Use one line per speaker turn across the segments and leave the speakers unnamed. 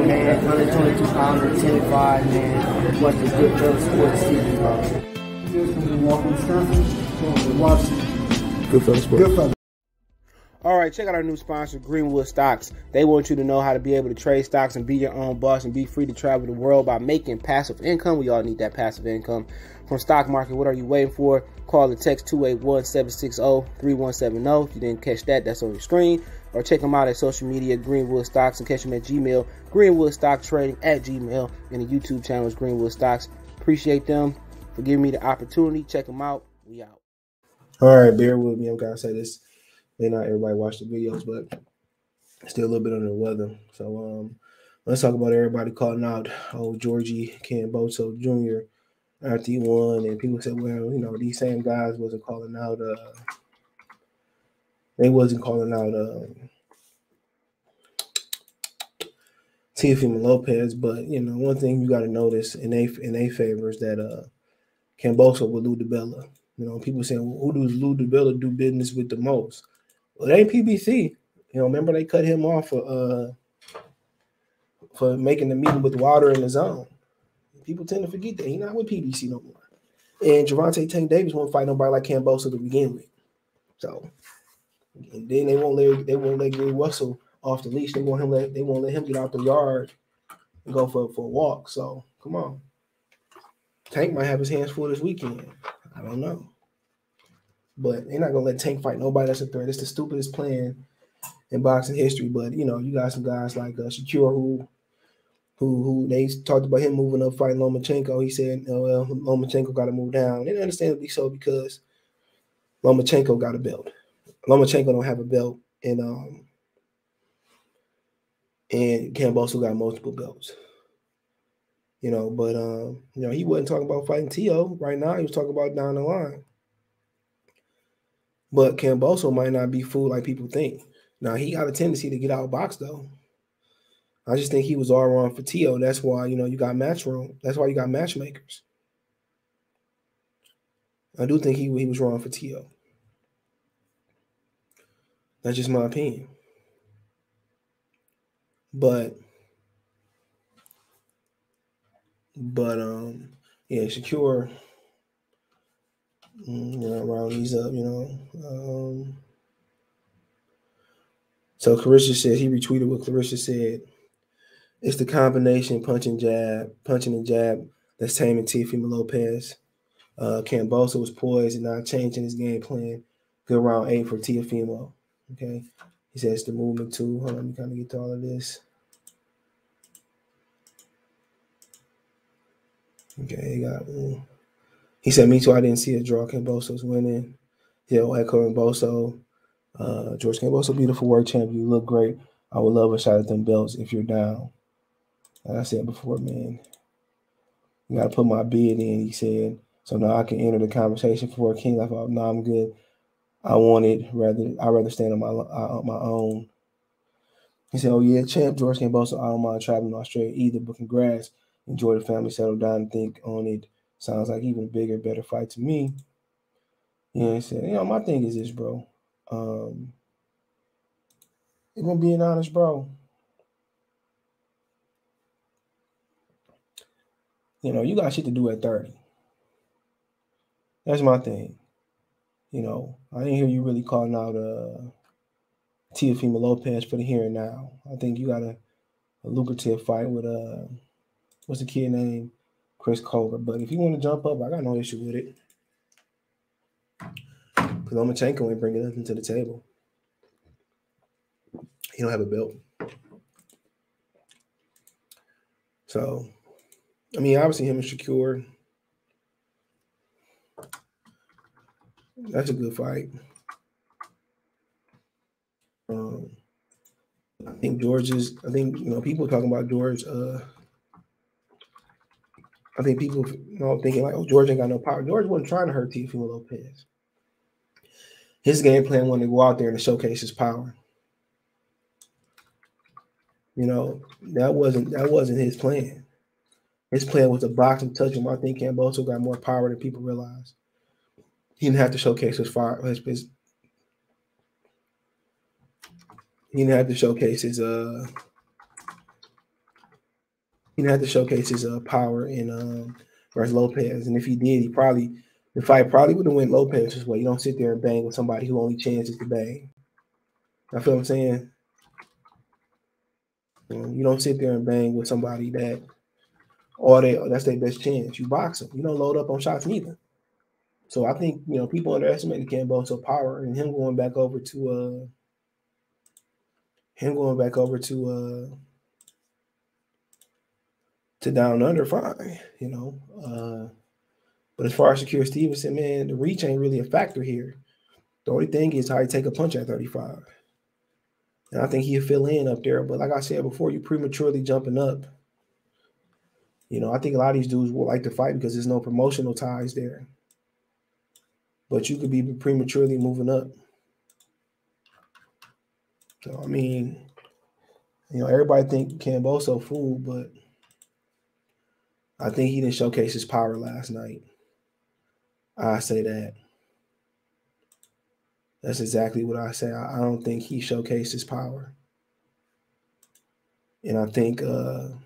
man. 122 pounder, 10-5, man. What the good Philly sports season, bro.
Here's from Walker, Wisconsin. Watch
Good Philly sports.
Good Philly.
All right, check out our new sponsor, Greenwood Stocks. They want you to know how to be able to trade stocks and be your own boss and be free to travel the world by making passive income. We all need that passive income from stock market. What are you waiting for? Call or text 281-760-3170. If you didn't catch that, that's on your screen. Or check them out at social media, Greenwood Stocks, and catch them at Gmail, Greenwood Stock Trading at Gmail, and the YouTube channel is Greenwood Stocks. Appreciate them for giving me the opportunity. Check them out. We out.
All right, bear with me. I'm going to say this. May not everybody watch the videos, but still a little bit under the weather. So let's talk about everybody calling out Georgie Kambosos Jr. after he won. And people said, well, you know, these same guys wasn't calling out Teofimo Lopez, but you know, one thing you got to notice in they favor is that Kambosos with Lou DiBella. You know, people saying, well, who does Lou DiBella do business with the most? Well, it ain't PBC. You know, remember they cut him off for making the meeting with Wilder in the zone. People tend to forget that he's not with PBC no more. And Gervonta Tank Davis won't fight nobody like Kambosos to begin with. So, and then they won't let Gary Russell off the leash. They won't let him get out the yard and go for a walk. So come on, Tank might have his hands full this weekend. I don't know. But they're not gonna let Tank fight nobody that's a threat. It's the stupidest plan in boxing history. But you know, you got some guys like Shakur who they talked about him moving up fighting Lomachenko. He said, oh, well, Lomachenko got to move down. And understandably so, because Lomachenko got a belt. Lomachenko don't have a belt, and Kambosos got multiple belts. You know, but you know, he wasn't talking about fighting Tio right now. He was talking about down the line. But Kambosos might not be fooled like people think. Now, he got a tendency to get outboxed, though. I just think he was all wrong for Tio. That's why, you know, you got match room. That's why you got matchmakers. I do think he was wrong for Tio. That's just my opinion. But yeah, Shakur, you know, round these up, you know. So Clarissa said, he retweeted what Clarissa said. It's the combination punching and jab that's taming Teofimo Lopez. Kambosos was poised and not changing his game plan. Good round 8 for Teofimo. Okay. He says the movement too. Hold on, let me kind of get to all of this. Okay, he said, me too, I didn't see a draw. Kambosos winning. Yeah, Echo Kambosos. George Kambosos, beautiful work champion. You look great. I would love a shot at them belts if you're down. Like I said before, man, you got to put my bid in, he said, so now I can enter the conversation for a king. Like, oh, no, I'm good. I'd rather stand on my own. He said, oh, yeah, champ George Kambosos, I don't mind traveling to Australia either, but congrats. Enjoy the family, settle down and think on it. Sounds like even a bigger, better fight to me. Yeah, he said, you know, my thing is this, bro. If I'm being honest, bro, you know, you got shit to do at 30. That's my thing. You know, I didn't hear you really calling out Teofimo Lopez for the here and now. I think you got a lucrative fight with what's the kid name? Chris Colbert. But if you want to jump up, I got no issue with it. Because Lomachenko ain't bringing nothing to the table. He don't have a belt. So, I mean, obviously him and Shakur, that's a good fight. I think you know, people talking about George. I think people, you know, thinking like, oh, George ain't got no power. George wasn't trying to hurt Teofimo Lopez. His game plan wanted to go out there and showcase his power. You know, that wasn't his plan. His plan was to box and touch him. I think Kambosos got more power than people realize. He didn't have to showcase his fire. He didn't have to showcase his didn't have to showcase his power in versus Lopez. And if he did, the fight probably would have went Lopez's way. You don't sit there and bang with somebody who only chances to bang. I feel what I'm saying? You don't sit there and bang with somebody that's their best chance. You box them. You don't load up on shots neither. So I think people underestimate Kambosos' power and him going back over to down under, fine, But as far as Shakur Stevenson, man, the reach ain't really a factor here. The only thing is how you take a punch at 35. And I think he'll fill in up there. But like I said before, you prematurely jumping up. I think a lot of these dudes will like to fight because there's no promotional ties there. But you could be prematurely moving up. So, I mean, everybody think Kambosos fool, but I think he didn't showcase his power last night. I say that. That's exactly what I say. I don't think he showcased his power. And I think a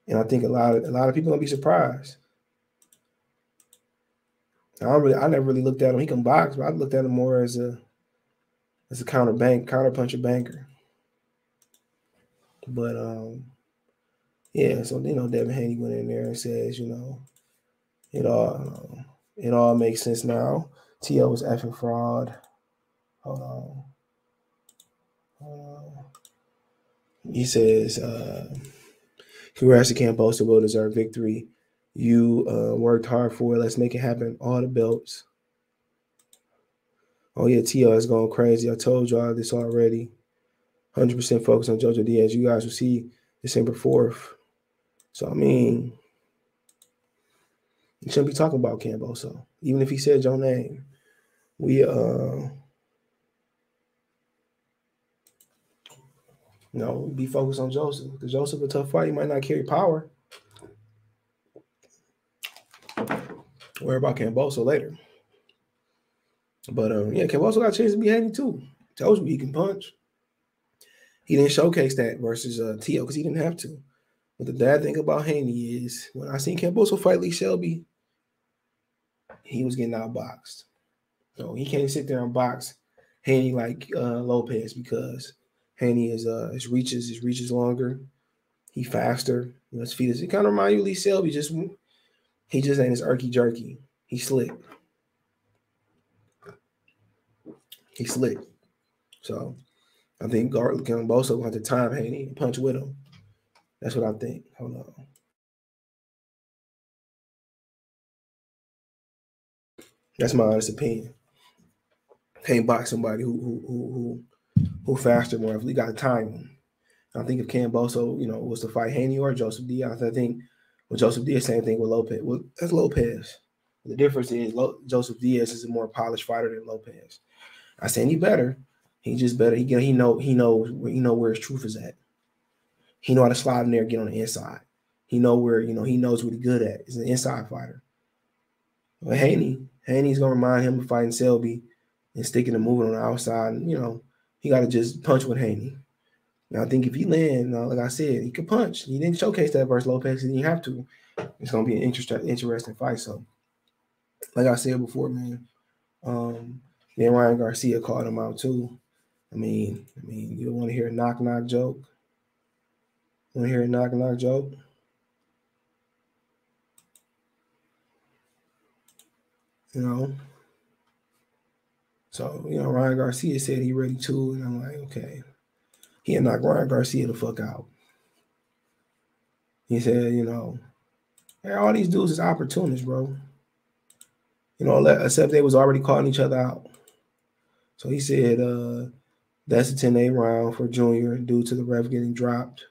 lot of people gonna be surprised. I never really looked at him. He can box, but I looked at him more as a counter puncher banker. But yeah, so Devin Haney went in there and says, it all makes sense now. T.O. was effing fraud. Hold on. He says, congrats to Kambosos, well-deserved victory. You worked hard for it. Let's make it happen. All the belts. Oh, yeah, T.O. is going crazy. I told y'all this already. 100% focus on JoJo Diaz. You guys will see December 4th. So, I mean, you shouldn't be talking about Kambosos. Even if he said your name. We, be focused on Joseph. Because Joseph a tough fight. He might not carry power. Worry about Kambosos later. But, Kambosos got a chance to be Haney too. Tells you he can punch. He didn't showcase that versus T.O. because he didn't have to. But the bad thing about Haney is when I seen Kambosos fight Lee Shelby, he was getting outboxed. So he can't sit there and box Haney like Lopez because Haney is his reach is longer. He faster. His feet it kind of remind you of Lee Shelby. He just ain't as irky jerky. He's slick. So I think Kambosos will have to time Haney and punch with him. That's what I think. Hold on. That's my honest opinion. Can't box somebody who faster more. If we got to time him. I think if Kambosos, was to fight Haney or Joseph Diaz, I think with Joseph Diaz, same thing with Lopez. Well, that's Lopez. The difference is Joseph Diaz is a more polished fighter than Lopez. I say he better. He just better. He knows where his truth is at. He know how to slide in there and get on the inside. He knows what he's good at. He's an inside fighter. But Haney's gonna remind him of fighting Selby and sticking and moving on the outside. And, he got to just punch with Haney. Now I think if he land, like I said, he could punch. He didn't showcase that versus Lopez. He didn't have to. It's gonna be an interesting fight. So, like I said before, man. Then Ryan Garcia called him out too. I mean, you don't want to hear a knock joke. Want to hear a knock joke? So, Ryan Garcia said he ready too, and I'm like, okay. He had knocked Ryan Garcia the fuck out. He said, hey, all these dudes is opportunists, bro. Except they was already calling each other out. So he said, that's a 10-8 round for Junior due to the ref getting dropped.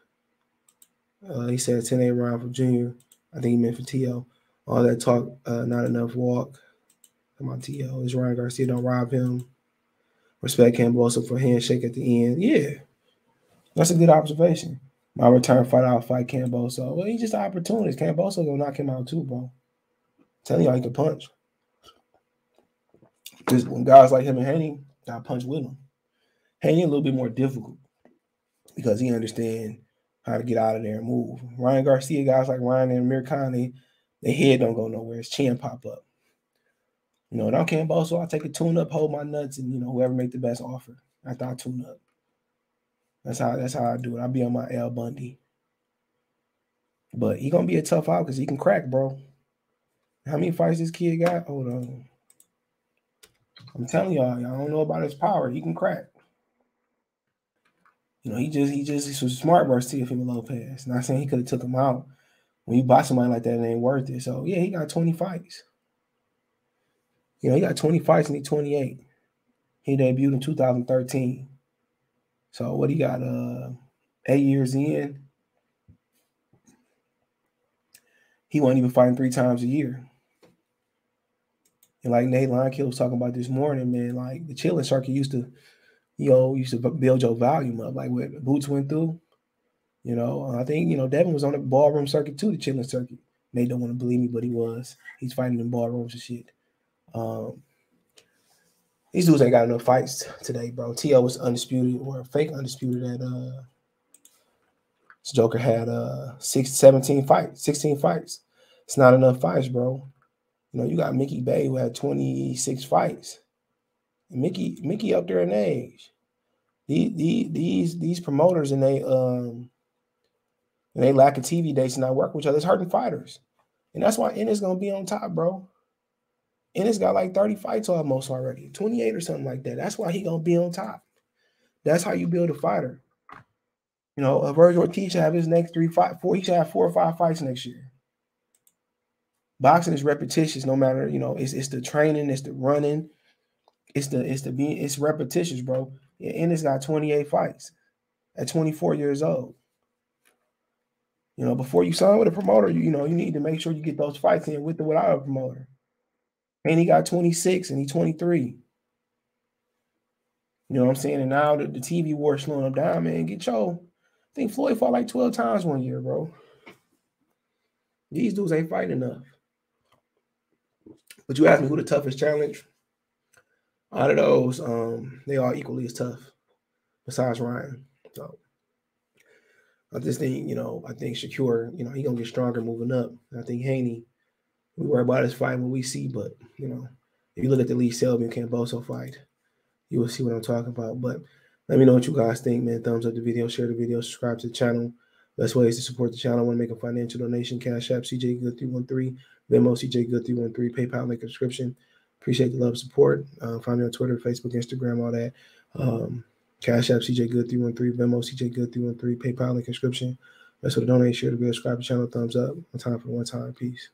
He said 10-8 round for Junior. I think he meant for T.O. All that talk, not enough walk. Come on, T.O. Is Ryan Garcia don't rob him. Respect Kambosos for handshake at the end. Yeah, that's a good observation. My return fight, I'll fight Kambosos. Well, he's just an opportunist. Kambosos gonna knock him out too, bro. I'm telling you, he can punch. Just when guys like him and Haney got punch with him. Haney a little bit more difficult because he understands how to get out of there and move. Ryan Garcia, guys like Ryan and Amir Khan, their head don't go nowhere. His chin pop up. You know, and I'm Kambosos, I'll take a tune-up, hold my nuts, and, you know, whoever make the best offer after I tune up. That's how I do it. I'll be on my L Bundy. But he going to be a tough out because he can crack, bro. How many fights this kid got? Hold on. I'm telling y'all don't know about his power. He can crack. You know, he was smart Garcia from Lopez. Not saying he could have took him out. When you buy somebody like that, it ain't worth it. So, yeah, he got 20 fights. You know, he got 20 fights and he's 28. He debuted in 2013. So, what he got, 8 years in, he wasn't even fighting 3 times a year. And like Nate Linekill was talking about this morning, man, like the chilling circuit used to build your volume up. Like what Boots went through, you know, I think, you know, Devin was on the ballroom circuit too, the chilling circuit. Nate don't want to believe me, but he was. He's fighting in ballrooms and shit. These dudes ain't got enough fights today, bro. T.O. was undisputed or fake undisputed at this Joker had 16 fights. It's not enough fights, bro. You know, you got Mickey Bay who had 26 fights. And Mickey up there in age. These promoters and they lack of TV dates and not work with each other. It's hurting fighters. And that's why Ennis gonna be on top, bro. Ennis got like 30 fights almost already, 28 or something like that. That's why he gonna be on top. That's how you build a fighter. You know, Virgil Ortiz should have his next 4 or 5 fights next year. Boxing is repetitious, no matter, you know, it's the training, it's the running, it's repetitious, bro. Ennis got 28 fights at 24 years old. You know, before you sign with a promoter, you know, you need to make sure you get those fights in with or without a promoter. And he got 26 and he's 23. You know what I'm saying? And now the TV war is slowing him down, man. I think Floyd fought like 12 times one year, bro. These dudes ain't fighting enough. But you ask me who the toughest challenge? Out of those, they are equally as tough, besides Ryan. So I just think, you know, I think Shakur, you know, he gonna get stronger moving up. I think Haney, we worry about his fight when we see, but you know, if you look at the Lee Selby and Kambosos fight, you will see what I'm talking about. But let me know what you guys think, man. Thumbs up the video, share the video, subscribe to the channel. Best ways to support the channel. I want to make a financial donation. Cash App CJ Good 313, Venmo CJ Good 313, PayPal link in the description. Appreciate the love and support. Find me on Twitter, Facebook, Instagram, all that. Cash App CJ Good 313, Venmo CJ Good 313, PayPal link in the description. That's what the donate, share the video, subscribe to the channel, thumbs up. One time for one time. Peace.